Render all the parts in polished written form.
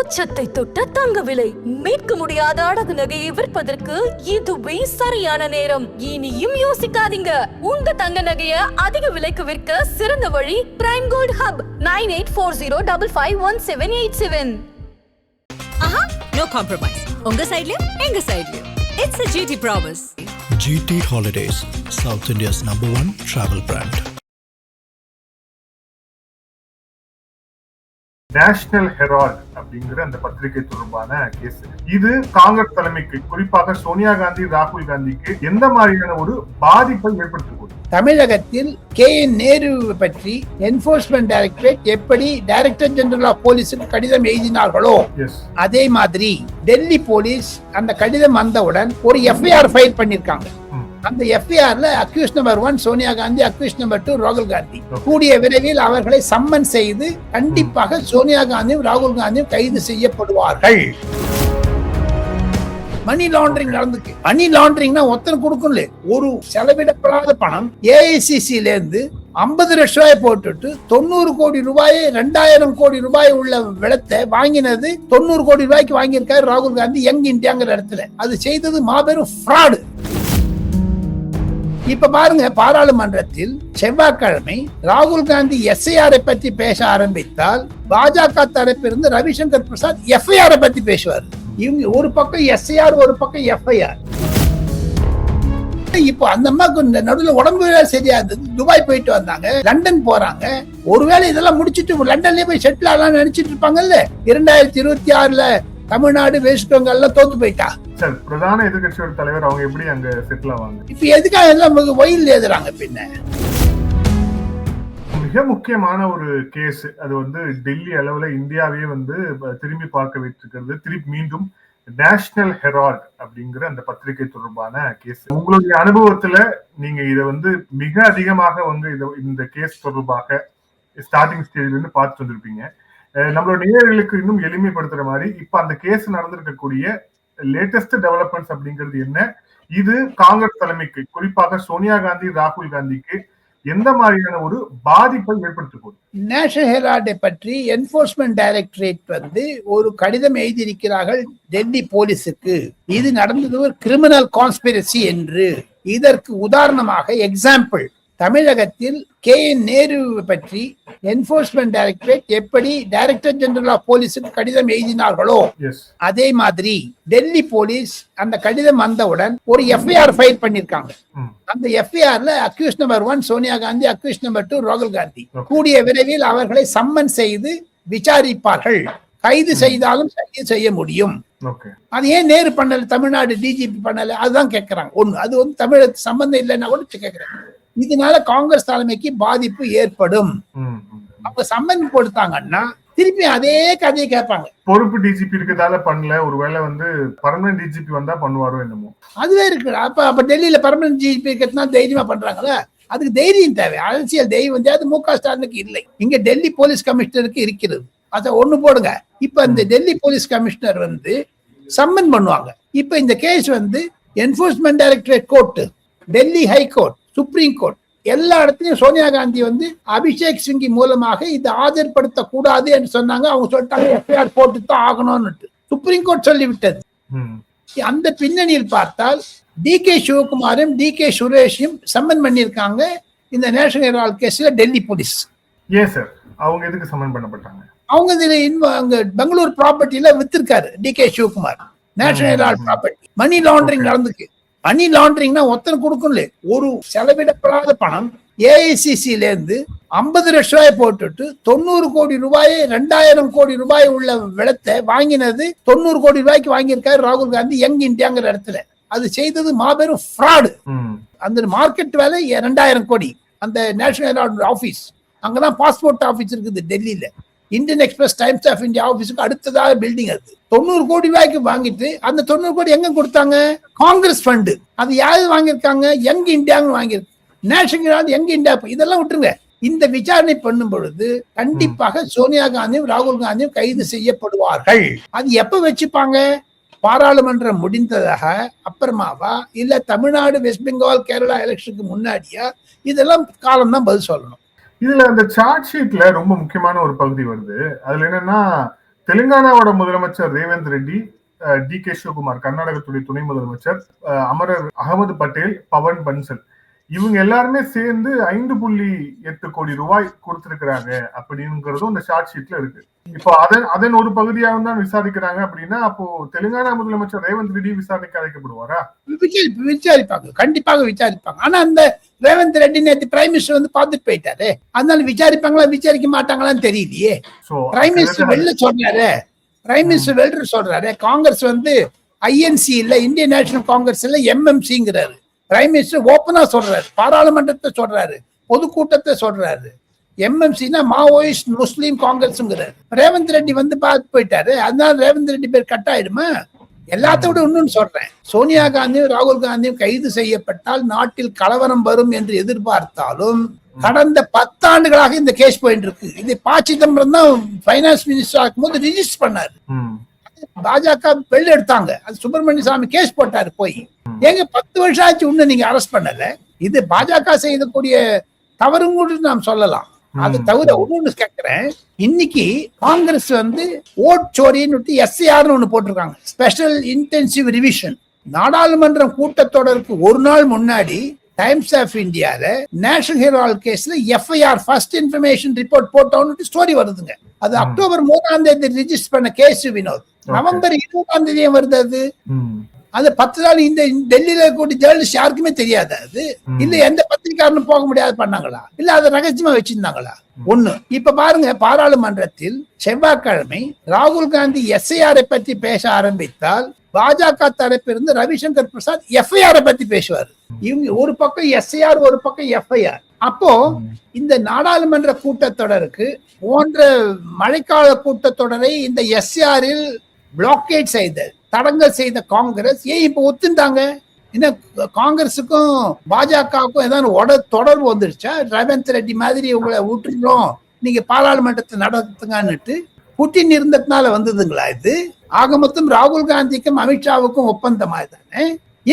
உச்சத்தை தொட்ட தங்க விலை மீட்க முடியாத அடகு நகையை விற்பதற்கு இதுவே சரியான நேரம். இனியும் யோசிக்காதீங்க. உங்க தங்க நகைய அதிக விலைக்கு விற்க சிறந்த வழி பிரைம் கோல்ட் ஹப் 9840551787. No compromise. உங்க சைடுலயும் எங்க சைடுலயும். It's a GT promise. GT Holidays, South India's #1 travel brand. National Herald அப்படிங்கிற அந்த பத்திரிகை தொடர்பான கேஸ். இது காங்கிரஸ் தலைமைக்கு, குறிப்பாக சோனியா காந்தி, ராகுல் காந்திக்கு எந்த மாதிரியான ஒரு பாதிப்பை ஏற்படுத்தக்கூடும்? தமிழகத்தில் KN நேரு பற்றி என்போர்ஸ்மெண்ட் டைரக்டரேட் எப்படி டைரக்டர் ஜெனரல் ஆஃப் போலீஸுக்கு கடிதம் எழுதினார்களோ அதே மாதிரி டெல்லி போலீஸ் அந்த கடிதம் வந்தவுடன் ஒரு FIR ஃபைல் பண்ணிருக்காங்க. அந்த FIRல accuse number 1 Sonia Gandhi, accuse number 2 ராகுல் காந்தி. கூடிய விரைவில் அவர்களை சம்மன் செய்து கண்டிப்பாக சோனியா காந்தியும் ராகுல் காந்தியும் கைது செய்யப்படுவார்கள். மணி லாண்டரிங் நடந்துக்கு. மணி லாண்டரிங்னா ஒத்தனை கொடுக்கல, ஒரு செலவிடப்படாத பணம் AICCல இருந்து 50 லட்சம் ரூபாய் போட்டுட்டு 90 கோடி ரூபாய் 2000 கோடி ரூபாய் உள்ள விளத்தை வாங்கினது 90 கோடி ரூபாய்க்கு வாங்கியிருக்காரு ராகுல் காந்தி யங் இந்தியாங்கிற இடத்துல. அது செய்தது மாபெரும் ஃப்ராடு. இப்ப பாருங்க, பாராளுமன்றத்தில் செவ்வாய்க்கிழமை ராகுல் காந்தி SIR பத்தி பேச ஆரம்பித்தால் பாஜக தரப்பிலிருந்து ரவிசங்கர் பிரசாத் FIR பத்தி பேசுவார். இவங்க ஒரு பக்கம் SIR, ஒரு பக்கம் FIR. இப்போ அந்த அம்மாவுக்கு நடுவில் உடம்பு சரியா இருந்தது, துபாய் போயிட்டு வந்தாங்க, லண்டன் போறாங்க. ஒருவேளை இதெல்லாம் முடிச்சுட்டு லண்டன்லயே போய் செட்டில் ஆகலாம்னு நினைச்சிட்டு இருப்பாங்கல்ல. 2026ல தமிழ்நாடு, வெஸ்ட் பெங்கால் எல்லாம் தோத்து போயிட்டா. சார், பிரதான எதிர்கட்சியோட தலைவர் அவங்க எப்படி அங்க செட்டில் ஆவாங்க? இப்ப எதுக்காக எல்லாம் ஒயில் எழுதுறாங்க? பின்ன மிக முக்கியமான ஒரு கேஸ். அது டெல்லி அளவுல இந்தியாவே திரும்பி பார்க்க வைத்திருக்கிறது. திருப்பி மீண்டும் நேஷனல் ஹெரால்ட் அப்படிங்கிற அந்த பத்திரிகை தொடர்பான கேஸ். உங்களுடைய அனுபவத்துல நீங்க இத மிக அதிகமாக இந்த கேஸ் தொடர்பாக ஸ்டார்டிங் ஸ்டேஜ்ல இருந்து பார்த்துட்டு வந்திருப்பீங்க. நம்மளோட நேயர்களுக்கு இன்னும் எளிமைப்படுத்துற மாதிரி இப்ப அந்த கேஸ் நடந்திருக்கக்கூடிய லேட்டஸ்ட் டெவலப்மெண்ட்ஸ் அப்படிங்கிறது என்ன? இது காங்கிரஸ் தலைமைக்கு, குறிப்பாக சோனியா காந்தி, ராகுல் காந்திக்கு எந்த மாதிரியான ஒரு பாதிப்பை ஏற்படுத்த போகுது? நேஷனல் ஹெரால்டை பற்றி என்போர்ஸ்மெண்ட் டைரக்டரேட் ஒரு கடிதம் எழுதியிருக்கிறார்கள் டெல்லி போலீஸுக்கு. இது நடந்தது ஒரு கிரிமினல் கான்ஸ்பிரசி என்று. இதற்கு உதாரணமாக எக்ஸாம்பிள், தமிழகத்தில் KN நேரு பற்றி என்போர்ஸ்மெண்ட் டைரக்டரேட் எப்படி டைரக்டர் ஜெனரல் ஆஃப் போலீஸுக்கு கடிதம் எழுதினார்களோ அதே மாதிரி டெல்லி போலீஸ் அந்த கடிதம் வந்தவுடன் ஒரு FIR ஃபைல் பண்ணிருக்காங்க. அந்த FIRல accuse number 1 Sonia Gandhi, accuse number 2 ராகுல் காந்தி. கூடிய விரைவில் அவர்களை சம்மன் செய்து விசாரிப்பார்கள். கைது செய்தாலும் செய்ய முடியும். அது ஏன் நேரு பண்ணல, தமிழ்நாடு DGP பண்ணல? அதுதான் கேட்கிறாங்க. ஒண்ணு, அது தமிழகத்துக்கு சம்பந்தம் இல்லைன்னா கூட கேட்கிறாங்க. இதனால காங்கிரஸ் தலைமைக்கு பாதிப்பு ஏற்படும். அவங்க சம்மன் கொடுத்தாங்கன்னா திருப்பி அதே கதையை கேட்பாங்க. பொறுப்பு DGP இருக்கிறதால பண்ணல, ஒருவேளை பர்மனன்ட் DGP வந்தா பண்ணுவாரோ என்னமோ. அதுவே இருக்கு. அப்ப டெல்லியில பர்மனன்ட் DGP இருக்கிறதுனால தைரியமா பண்றாங்களா? அதுக்கு தைரியம் தேவை, அரசியல் தைரியம். அது MK ஸ்டாலினுக்கு இல்லை. இங்க டெல்லி போலீஸ் கமிஷனருக்கு இருக்கிறது. அத ஒண்ணு போடுங்க. இப்ப இந்த டெல்லி போலீஸ் கமிஷனர் சம்மன் பண்ணுவாங்க. இப்ப இந்த case enforcement directorate court, Delhi high court, supreme court எல்லா இடத்துலயும் சோனியா காந்தி அபிஷேக் சிங்கி மூலமாக இதை ஆஜர்படுத்த கூடாது என்று சொன்னாங்க. அவங்க சொல்லிட்டாங்க FIR போட்டு தான் ஆகணும்னு. சுப்ரீம் கோர்ட் சொல்லிவிட்டது. அந்த பின்னணியில் பார்த்தால் DK சிவகுமாரும் DK சுரேஷையும் சம்மன் பண்ணியிருக்காங்க இந்த நேஷனல் ஹெரால்ட் கேஸ்ல டெல்லி போலீஸ். ஏன் சார் அவங்க எதுக்கு சம்மன் பண்ணப்பட்டாங்க? அவங்க அங்க பெங்களூர் ப்ராப்பர்ட்டியில வித்திருக்காரு DK Shivakumar. National Herald property money laundering நடந்துக்கு. மணி லாண்டரிங்னா ஒத்தனை கொடுக்கல, ஒரு செலவிடப்படாத பணம் AICCல இருந்து 50 லட்சம் ரூபாய் போட்டுட்டு 90 கோடி ரூபாய் 2000 கோடி ரூபாய் உள்ள விளத்தை வாங்கினது 90 கோடி ரூபாய்க்கு வாங்கியிருக்காரு ராகுல் காந்தி யங் இந்தியாங்கிற இடத்துல. அது செய்தது மாபெரும் ஃப்ராடு. அந்த மார்க்கெட் வேலை 2000 கோடி. அந்த நேஷனல் ஹெரால்ட் ஆபீஸ், அங்கதான் பாஸ்போர்ட் ஆபீஸ் இருக்குது டெல்லியில. இந்தியன் எக்ஸ்பிரஸ், டைம்ஸ் ஆஃப் இந்தியா ஆபீஸுக்கு அடுத்ததாக பில்டிங். அது 90 கோடி ரூபாய்க்கு வாங்கிட்டு அந்த 90 கோடி எங்க கொடுத்தாங்க? காங்கிரஸ் ஃபண்டு. அது யாரு வாங்கியிருக்காங்க? யங் இந்தியாங்க வாங்கியிருக்கு. National young India. இதெல்லாம் விட்டுருங்க. இந்த விசாரணை பண்ணும் பொழுது கண்டிப்பாக சோனியா காந்தியும் ராகுல் காந்தியும் கைது செய்யப்படுவார்கள். அது எப்ப வச்சுப்பாங்க? பாராளுமன்றம் முடிந்ததாக அப்புறமாவா, இல்ல தமிழ்நாடு, வெஸ்ட் பெங்கால், கேரளா எலெக்ஷனுக்கு முன்னாடியா? இதெல்லாம் காலம் தான் பதில் சொல்லணும். இதுல அந்த சார்ஜ் ஷீட்ல ரொம்ப முக்கியமான ஒரு பகுதி வருது. அதுல என்னன்னா, தெலுங்கானாவோட முதலமைச்சர் ரேவந்த் ரெட்டி, DK சிவகுமார் கர்நாடகத்துடைய துணை முதலமைச்சர், அமரர் அகமது பட்டேல், பவன் பன்சல் இவங்க எல்லாருமே சேர்ந்து 5.8 கோடி ரூபாய் கொடுத்திருக்கிறாங்க அப்படிங்கிறதும் இந்த ஷார்ட் ஷீட்ல இருக்கு. இப்போ அதன் ஒரு பகுதியாக தான் விசாரிக்கிறாங்க அப்படின்னா, அப்போ தெலுங்கானா முதலமைச்சர் ரேவந்த் ரெட்டி விசாரணைக்கு அழைக்கப்படுவாரா? விசாரிப்பாங்க, கண்டிப்பாக விசாரிப்பாங்க. ஆனா அந்த ரேவந்த் ரெட்டி நேற்று பிரைம் மினிஸ்டர் வந்து பார்த்துட்டு போயிட்டாரு. அதனால விசாரிப்பாங்களா விசாரிக்க மாட்டாங்களான்னு தெரியலையே. பிரைம் மினிஸ்டர் வெளில சொல்றாரு, காங்கிரஸ் வந்து INC இல்ல, இந்தியன் நேஷனல் காங்கிரஸ் இல்ல, MMCங்கிறாரு. பிரைம் மினிஸ்டர் ஓப்பனா சொல்றாரு, பாராளுமன்றத்தை சொல்றாரு, பொதுக்கூட்டத்தை சொல்றாரு. MMCனா மாவோயிஸ்ட் முஸ்லீம் காங்கிரஸ்ங்கிறாரு. ரேவந்த் ரெட்டி வந்து பார்த்து போயிட்டாரு. அதனால ரேவந்த் ரெட்டி பேர் கட் ஆயிடுமா? எல்லாத்த விட இன்னொன்னு சொல்றேன், சோனியா காந்தியும் ராகுல் காந்தியும் கைது செய்யப்பட்டால் நாட்டில் கலவரம் வரும் என்று எதிர்பார்த்தாலும் கடந்த 10 ஆண்டுகளாக இந்த கேஸ் போயிட்டு இருக்கு. இது ப. சிதம்பரம் தான் பைனான்ஸ் மினிஸ்டர் ஆகும்போது ரிஜிஸ்டர் பண்ணாரு. பாஜக வெளில எடுத்தாங்க, அது சுப்பிரமணிய சாமி கேஸ் போட்டாரு போய். ஏங்க 10 வருஷம் ஆச்சு, இன்னும் நீங்க அரெஸ்ட் பண்ணல? இது பாஜக செய்யக்கூடிய தவறும் கூட நாம் சொல்லலாம். அது தவிர ஒண்ணு கேட்கிறேன், இன்னைக்கு காங்கிரஸ் வந்து ஓட் சோரின்னு SIRனு ஒண்ணு போட்டிருக்காங்க, ஸ்பெஷல் இன்டென்சிவ் ரிவிஷன். நாடாளுமன்றம் கூட்டத்தொடருக்கு ஒரு நாள் முன்னாடி டைம்ஸ் ஆஃப் இந்தியால நேஷனல் ஹெரால்ட் கேஸ்ல FIR ஃபர்ஸ்ட் இன்ஃபர்மேஷன் ரிப்போர்ட் போட்டோன்னு ஸ்டோரி வருதுங்க. அது அக்டோபர் 3ஆம் தேதி ரிஜிஸ்டர் பண்ண கேஸ் வினோத். நவம்பர் 20ஆம் தேதியே வருது. அது 10 நாள் இந்த டெல்லியில கூடிய ஜேர்னலிஸ்ட் யாருக்குமே தெரியாது. அது இல்ல எந்த பத்திரிகாரனும் போக முடியாது பண்ணாங்களா, இல்ல அதை ரகசியமா வச்சிருந்தாங்களா? ஒண்ணு. இப்ப பாருங்க, பாராளுமன்றத்தில் செவ்வாய்க்கிழமை ராகுல் காந்தி SIR பத்தி பேச ஆரம்பித்தால் பாஜக தரப்பிலிருந்து ரவிசங்கர் பிரசாத் FIR பத்தி பேசுவார். இவங்க ஒரு பக்கம் SIR, ஒரு பக்கம் FIR. அப்போ இந்த நாடாளுமன்ற கூட்டத்தொடருக்கு போன்ற மழைக்கால கூட்டத்தொடரை இந்த SIRல் பிளாக்கேட் செய்த தடங்கல் செய்த காங்கிரஸ் ஏன் இப்ப ஒத்துண்டாங்க? இன்னும் காங்கிரஸுக்கும் பாஜகவுக்கும் ஏதாவது தொடர்பு வந்துருச்சா? ரேவந்த் ரெட்டி மாதிரி உங்களை விட்டுறோம், நீங்க பாராளுமன்றத்தை நடத்துங்கன்னுட்டு புட்டின் இருந்ததுனால வந்ததுங்களா இது? ஆக மொத்தம் ராகுல் காந்திக்கும் அமித்ஷாவுக்கும் ஒப்பந்தமா தானே.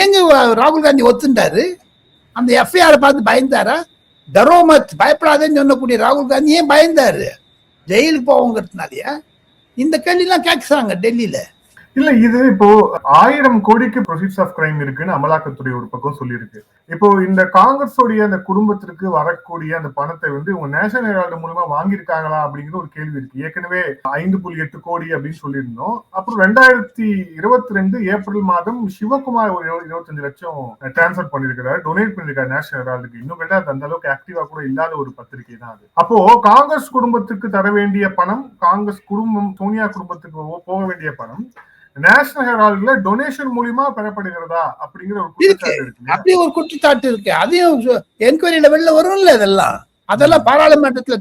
எங்க ராகுல் காந்தி ஒத்துண்டாரு? அந்த FIR பார்த்து பயந்தாரா? தரோமத் பயப்படாதேன்னு சொன்னக்கூடிய ராகுல் காந்தி ஏன் பயந்தாரு? ஜெயிலுக்கு போவோங்கிறதுனாலயா? இந்த கேள்வி எல்லாம் கேட்கிறாங்க டெல்லியில. இல்ல, இது இப்போ 1000 கோடிக்கு ப்ரொசீட்ஸ் ஆஃப் கிரைம் இருக்குன்னு அமலாக்கத்துறை ஒரு பக்கம் சொல்லியிருக்கு. இப்போ இந்த காங்கிரஸோடைய அந்த குடும்பத்திற்கு வரக்கூடிய அந்த பணத்தை வந்து உங்க நேஷனல் ஹெரால்டு மூலமா வாங்கியிருக்காங்களா அப்படிங்கிற ஒரு கேள்வி இருக்கு. ஏற்கனவே 5.8 கோடி அப்படின்னு சொல்லியிருந்தோம். அப்புறம் 2022 ஏப்ரல் மாதம் சிவகுமார் ஒரு 25 லட்சம் டிரான்ஸ்பர் பண்ணிருக்கிறாரு, டொனேட் பண்ணிருக்காரு நேஷனல் ஹெரால்டுக்கு. இன்னும் கேட்டா அது அந்த அளவுக்கு ஆக்டிவா கூட இல்லாத ஒரு பத்திரிகை தான் அது. அப்போ காங்கிரஸ் குடும்பத்துக்கு தர வேண்டிய பணம், காங்கிரஸ் குடும்பம் சோனியா குடும்பத்துக்கு போக வேண்டிய பணம் நேஷனல் ஹெரால்ட்ல டொனேஷன் மூலமா பெறப்படுகிறதா அப்படிங்கிற ஒரு குற்றச்சாட்டு இருக்கு. அப்படி ஒரு குற்றச்சாட்டு இருக்கு. அதையும் என்கொயரியில வெளில வரும்ல. அதெல்லாம் பாராளுமன்றத்துல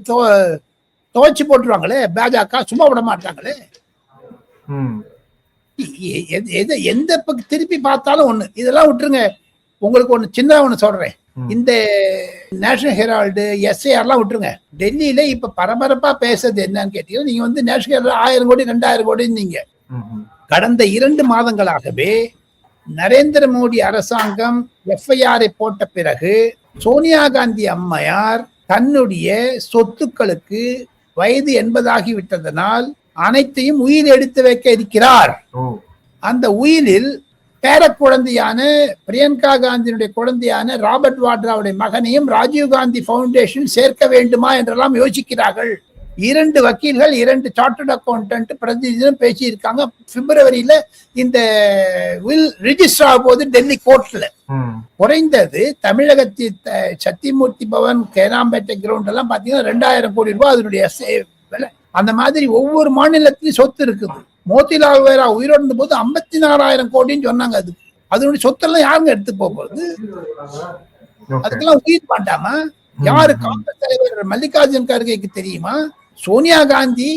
துவச்சு போட்டுருவாங்களே பாஜக, சும்மா விட மாட்டாங்களே. எந்த பக்கம் திருப்பி பார்த்தாலும் ஒண்ணு. இதெல்லாம் விட்டுருங்க. உங்களுக்கு ஒண்ணு சின்ன ஒண்ணு சொல்றேன். இந்த நேஷனல் ஹெரால்டு SIRலாம் விட்டுருங்க. டெல்லியில இப்ப பரபரப்பா பேசுறது என்னன்னு கேட்டீங்கன்னா, நீங்க வந்து நேஷனல் ஹெரால்டு 1000 கோடி 2000 கோடி நீங்க கடந்த 2 மாதங்களாகவே நரேந்திர மோடி அரசாங்கம் FIR போட்ட பிறகு சோனியா காந்தி அம்மையார் தன்னுடைய சொத்துக்களுக்கு வயது 80 ஆகிவிட்டதனால் அனைத்தையும் உயிர் எடுத்து வைக்க இருக்கிறார். அந்த உயிரில் பேர குழந்தையான பிரியங்கா காந்தியினுடைய குழந்தையான ராபர்ட் வாட்ராவுடைய மகனையும் ராஜீவ் காந்தி பவுண்டேஷன் சேர்க்க வேண்டுமா என்றெல்லாம் யோசிக்கிறார்கள். 2 வக்கீல்கள், 2 சார்ட்டர்ட் அக்கௌண்டன்ட் பிரதிநிதியும் பேசியிருக்காங்க. பிப்ரவரியில இந்த வில் ரிஜிஸ்டர் ஆகும் போது டெல்லி கோர்ட்ல குறைந்தது தமிழகத்தில் சத்தியமூர்த்தி பவன், கேராம்பேட்டை கிரவுண்ட் எல்லாம் பாத்தீங்கன்னா 2000 கோடி ரூபாய் அதனுடைய விலை. அந்த மாதிரி ஒவ்வொரு மாநிலத்திலும் சொத்து இருக்குது. மோதிலால் வேரா உயிரோடு இருந்த போது 54,000 கோடின்னு சொன்னாங்க. அதனுடைய சொத்தெல்லாம் யாருங்க எடுத்து போகுது? அதுக்கெல்லாம் உயிர் மாட்டாமா? யாரு காங்கிரஸ் தலைவர் மல்லிகார்ஜுன் கார்கேக்கு தெரியுமா? சோனியா காந்தி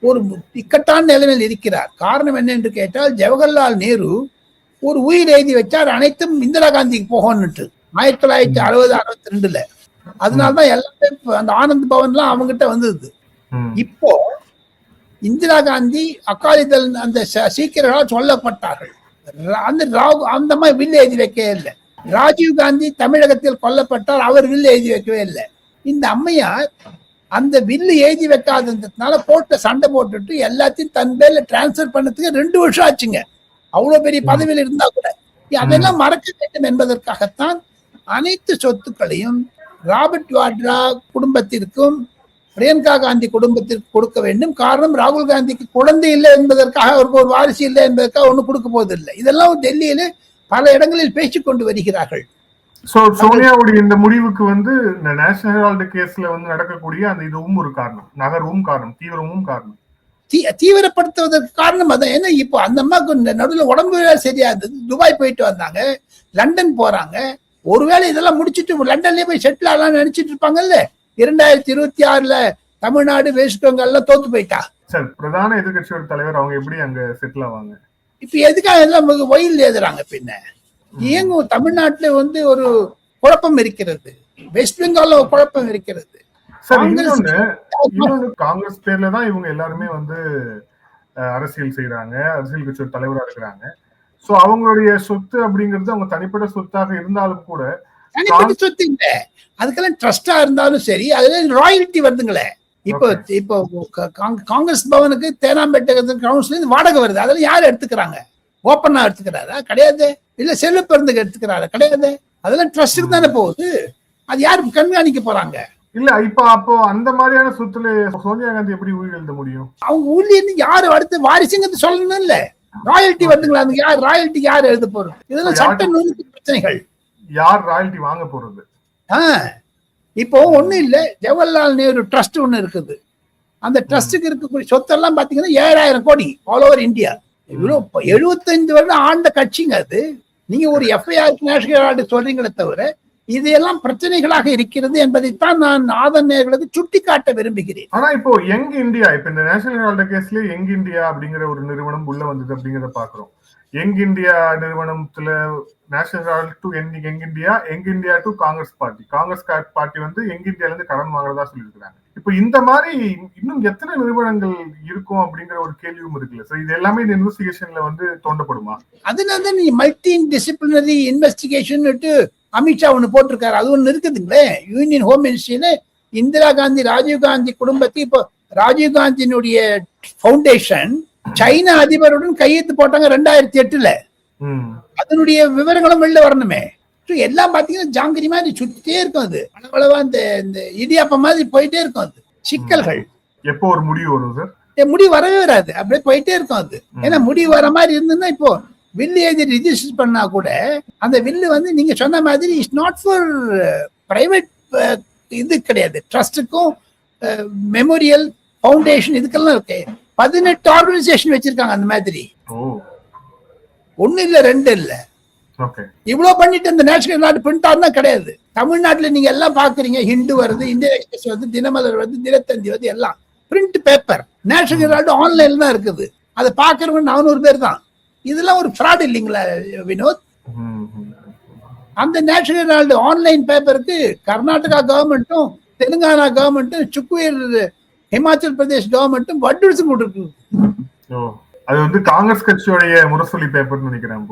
ஒரு இக்கட்டான நிலைமையில் இருக்கிறார். காரணம் என்ன என்று கேட்டால், ஜவஹர்லால் நேரு ஒரு உயிர் எழுதி வச்சார், அனைத்தும் இந்திரா காந்திக்கு போகணும்னுட்டு 1960-62. அதனாலதான் எல்லாமே அந்த ஆனந்த் பவன்லாம் அவங்ககிட்ட வந்தது. இப்போ இந்திரா காந்தி அகாலிதள் அந்த சீக்கிரர்களால் சொல்லப்பட்டார்கள். அந்த மாதிரி வில் எழுதி வைக்கவே இல்லை. ராஜீவ் காந்தி தமிழகத்தில் கொல்லப்பட்டால் அவர் வில் எழுதி வைக்கவே இல்லை. இந்த அம்மையார் அந்த வில்லு எழுதி வைக்காததுனால போட்ட சண்டை போட்டுட்டு எல்லாத்தையும் தன் பேர்ல டிரான்ஸ்பர் பண்ணதுக்கு 2 வருஷம் ஆச்சுங்க. அவ்வளவு பெரிய பதவியில் இருந்தா கூட அதெல்லாம் மறக்க வேண்டும் என்பதற்காகத்தான் அனைத்து சொத்துக்களையும் ராபர்ட் வாட்ரா குடும்பத்திற்கும் பிரியங்கா காந்தி குடும்பத்திற்கு கொடுக்க வேண்டும். காரணம், ராகுல் காந்திக்கு குழந்தை இல்லை என்பதற்காக, அவருக்கு ஒரு வாரிசு இல்லை என்பதற்காக ஒண்ணு கொடுக்க போவதில்லை. இதெல்லாம் டெல்லியில பல இடங்களில் பேசிக் கொண்டு வருகிறார்கள். சோனியாவுடைய இந்த முடிவுக்கு வந்து இந்த நேஷனல் ஹெரால்டு கேஸ்ல வந்து நடக்கக்கூடிய அந்த இதுவும் ஒரு காரணம், நகர்வும் காரணம், தீவிரமும் காரணம். தீவிரப்படுத்துவதற்கு காரணம் அதான். ஏன்னா இப்போ அந்த அம்மாவுக்கு நடுவில் உடம்பு சரியாது, துபாய் போயிட்டு வந்தாங்க, லண்டன் போறாங்க. ஒருவேளை இதெல்லாம் முடிச்சுட்டு லண்டன்லயே போய் செட்டில் ஆகலாம்னு நினைச்சிட்டு இருப்பாங்கல்ல. 2026 தமிழ்நாடு வெஸ்ட் பெங்கால் எல்லாம் தோத்து போயிட்டா. சார், பிரதான எதிர்கட்சியோட தலைவர் அவங்க எப்படி அங்க செட்டில் ஆவாங்க? இப்ப எதுக்காக எல்லாம் வயல் எழுதுறாங்க? பின்ன ஏங்கும் தமிழ்நாட்டுல வந்து ஒரு குழப்பம் இருக்கிறது, வெஸ்ட் பெங்கால்ல ஒரு குழப்பம் இருக்கிறது. சார், இன்னொன்னு காங்கிரஸ் பேர்ல தான் இவங்க எல்லாருமே வந்து அரசியல் செய்யறாங்க, அரசியல் கட்சியோட தலைவரா இருக்கிறாங்க. சோ அவங்களுடைய சொத்து அப்படிங்கிறது அவங்க தனிப்பட்ட சொத்தாக இருந்தாலும் கூட, தனிப்பட்ட சொத்து இல்ல, அதுக்கெல்லாம் ட்ரஸ்டா இருந்தாலும் சரி, அதுல ராயல்டி வருதுங்களே. இப்போ காங்கிரஸ் பவனுக்கு தேனாம்பேட்டை கவுன்சில் வாடகை வருது, அதெல்லாம் யாரு எடுத்துக்கிறாங்க? ஓப்பனா எடுத்துக்கிறாரா? கிடையாது. இல்ல செல்வ பெருந்துக்கு எடுத்துக்கிறாரா? கிடையாது. அதெல்லாம் ட்ரஸ்டுக்கு தானே போகுது. அது யாரு கண்காணிக்க போறாங்க? இல்ல, இப்ப அப்போ அந்த மாதிரியான சொத்துல சோனியா காந்தி எப்படி ஊழல் எழுத முடியும்? அவங்க ஊழியர்னு யாரு அடுத்து வாரிசுங்கிறது சொல்லணும் இல்ல. ராயல்டி வருதுங்களா? அந்த யார் ராயல்டி யாரு எழுத போறது? இதெல்லாம் சட்ட நுணுக்கு பிரச்சனைகள். யார் ராயல்டி வாங்க போறது? இப்போ ஒண்ணு இல்ல, ஜவஹர்லால் நேரு ட்ரஸ்ட் ஒண்ணு இருக்குது. அந்த ட்ரஸ்டுக்கு இருக்கக்கூடிய சொத்தெல்லாம் பாத்தீங்கன்னா 7000 கோடி ஆல் ஓவர் இந்தியா. இவ்வளவு 75 வருடம் ஆண்ட கட்சிங்க அது. நீங்க ஒரு எஃப்ஐஆர் நேஷனல் சொல்றீங்களே தவிர இதையெல்லாம் பிரச்சனைகளாக இருக்கிறது என்பதைத்தான் நான் ஆதன் நேர்களுக்கு சுட்டி காட்ட விரும்புகிறேன். ஆனா இப்போ யங் இந்தியா, இப்ப இந்த நேஷனல் ஹெரால்டு கேஸ்ல யங் இந்தியா அப்படிங்கிற ஒரு நிறுவனம் உள்ள வந்தது அப்படிங்கிறத பாக்குறோம். யங் இந்தியா நிறுவனத்துல National Herald to Young India to Congress party வந்து யங் இந்தியால இருந்து கடன் வாங்குறதா சொல்லியிருக்காங்க. இப்ப இந்த மாதிரி இன்னும் எத்தனை நிறுவனங்கள் இருக்கும் அப்படிங்கிற ஒரு கேள்வியும் இருக்குல்ல சார். இது எல்லாமே இந்த இன்வெஸ்டிகேஷன்ல வந்து தோண்டப்படுமா? அதனால நீ மல்டி டிசிப்ளினரி இன்வெஸ்டிகேஷன் அமித்ஷா ஒண்ணு போட்டிருக்காரு, அது ஒண்ணு இருக்குதுங்களே. யூனியன் ஹோம் மினிஸ்ட்ரியில இந்திரா காந்தி, ராஜீவ் காந்தி குடும்பத்தை, இப்போ ராஜீவ் காந்தியினுடைய பவுண்டேஷன் சைனா அதிபருடன் கையெழுத்து போட்டாங்க 2008. அதனுடைய விவரங்களும் வெளில வரணுமே. எல்லாம் பாத்தீங்கன்னா ஜாங்கிரி மாதிரி சுத்திட்டே இருக்கும். அது அளவா இந்த இடியாப்ப மாதிரி போயிட்டே இருக்கும். அது சிக்கல்கள். எப்போ ஒரு முடிவு வரும் சார்? முடிவு வரவே வராது, அப்படியே போயிட்டே இருக்கும் அது. ஏன்னா முடிவு வர மாதிரி இருந்ததுன்னா, இப்போ வில்லு எழுதி ரிஜிஸ்டர் பண்ணா கூட அந்த வில்லு வந்து நீங்க சொன்ன மாதிரி இட்ஸ் நாட் ஃபார் பிரைவேட், இது கிடையாது. ட்ரஸ்டுக்கும் மெமோரியல் ஃபவுண்டேஷன் இதுக்கெல்லாம் இருக்கு. 18 ஆர்கனைசேஷன் வச்சிருக்காங்க அந்த மாதிரி. ஒண்ணு இல்ல, 2 இல்ல. இவ்வளவு பண்ணிட்டு இந்த நேஷனல் நாடு பிரிண்ட் ஆனா கிடையாது. தமிழ்நாட்டுல நீங்க எல்லாம் பாக்குறீங்க, ஹிந்து வருது, இந்தியன் எக்ஸ்பிரஸ் வருது, தினமலர் வருது, தினத்தந்தி வருது, எல்லாம் பிரிண்ட் பேப்பர். நேஷனல் நாடு ஆன்லைன்ல தான் இருக்குது. அதை பாக்குறவங்க 400 பேர் தான். இதெல்லாம் ஒரு ஃப்ராட் இல்லைங்களா வினோத்? அந்த நேஷனல் ஹெரால்டு ஆன்லைன் பேப்பருக்கு கர்நாடகா கவர்மெண்ட்டும் தெலுங்கானா கவர்மெண்ட்டும் சுக்வீர் ஹிமாச்சல் பிரதேஷ் கவர்மெண்ட்டும் வட்டுச்சு போட்டுருக்கு. அது வந்து காங்கிரஸ் கட்சியோடைய முரசொலி பேப்பர்னு நினைக்கிறேன்.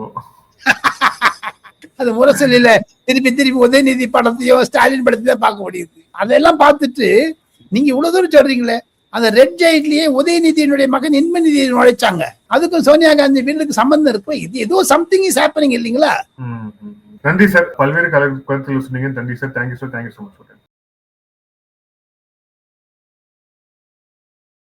அது முரசொலியில திருப்பி உதயநிதி படத்தையோ ஸ்டாலின் படத்தையோ பார்க்க முடியுது. அதெல்லாம் பார்த்துட்டு நீங்க இவ்வளவு தூரம் சொல்றீங்களே, அந்த ரெட் ஜெயிட்லயே உதயநிதியினுடைய மகன் இன்பநிதி நுழைச்சாங்க. அதுக்கும் சோனியா காந்தி வீட்டுக்கு சம்பந்தம் இருக்கும். இது ஏதோ சம்திங் இஸ் ஹேப்பனிங் இல்லைங்களா? நன்றி சார், பல்வேறு கருத்துக்கள் சொன்னீங்க. நன்றி sir. Thank you sir. Thank you so much.